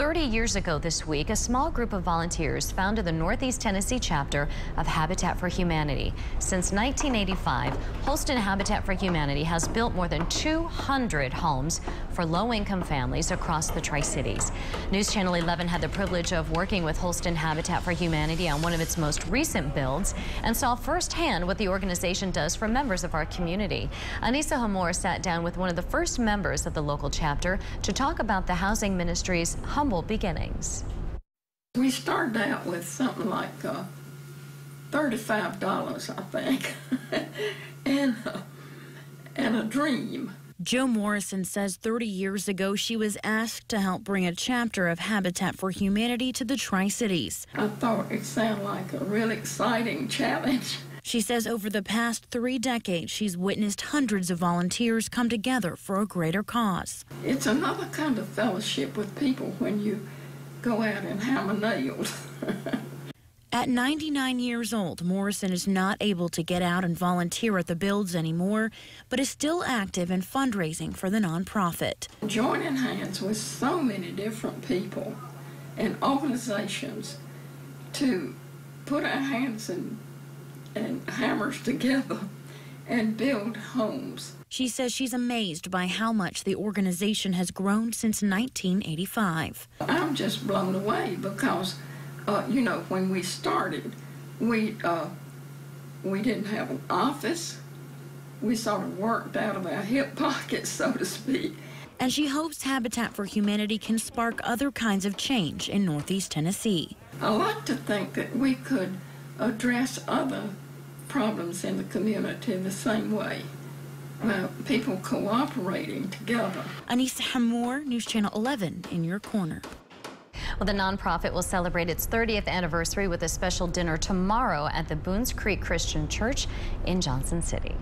30 years ago this week, a small group of volunteers founded the Northeast Tennessee chapter of Habitat for Humanity. Since 1985, Holston Habitat for Humanity has built more than 200 homes for low-income families across the Tri-Cities. News Channel 11 had the privilege of working with Holston Habitat for Humanity on one of its most recent builds and saw firsthand what the organization does for members of our community. Anissa Hamor sat down with one of the first members of the local chapter to talk about the housing ministry's humble beginnings. We started out with something like $35, I think, and a dream. Jo Morrison says 30 years ago she was asked to help bring a chapter of Habitat for Humanity to the Tri-Cities. I thought it sounded like a really exciting challenge. She says over the past 3 decades, she's witnessed hundreds of volunteers come together for a greater cause. It's another kind of fellowship with people when you go out and hammer nails. At 99 years old, Morrison is not able to get out and volunteer at the builds anymore, but is still active in fundraising for the nonprofit. Joining hands with so many different people and organizations to put our hands and hammers together and build homes. She says she's amazed by how much the organization has grown since 1985. I'm just blown away because, you know, when we started, we didn't have an office. We sort of worked out of our hip pockets, so to speak. And she hopes Habitat for Humanity can spark other kinds of change in Northeast Tennessee. I like to think that we could address other problems in the community the same way. People cooperating together. Anissa Hamor, News Channel 11, in your corner. Well, the nonprofit will celebrate its 30th anniversary with a special dinner tomorrow at the Boones Creek Christian Church in Johnson City.